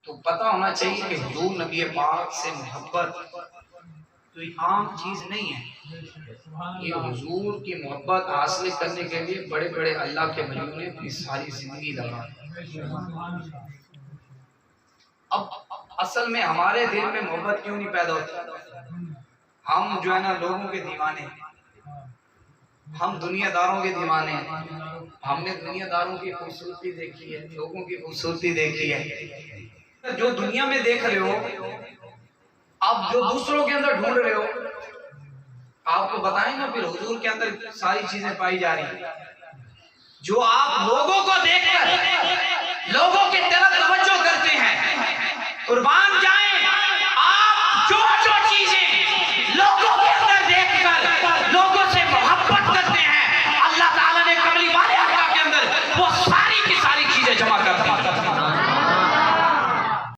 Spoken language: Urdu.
تو پتہ ہونا چاہیے کہ حضور نبی پاک سے محبت کوئی عام چیز نہیں ہے. یہ حضور کی محبت حاصل کرنے کے لیے بڑے بڑے اللہ کے ولیوں نے اپنی ساری زندگی لگا. اب اصل میں ہمارے دل میں محبت کیوں نہیں پیدا ہوتی؟ ہم جو ہے نا لوگوں کے دیوانے ہیں، ہم دنیا داروں کے دیوانے ہیں. ہم نے دنیا داروں کی خوبصورتی دیکھی ہے، لوگوں کی خوبصورتی دیکھی ہے. جو دنیا میں دیکھ رہے ہو، اب جو دوسروں کے اندر ڈھونڈ رہے ہو، آپ کو بتائیں نا پھر حضور کے اندر ساری چیزیں پائی جا رہی ہیں. جو آپ لوگوں کو دیکھ کر لوگوں کی طرف توجہ کرتے ہیں، قربان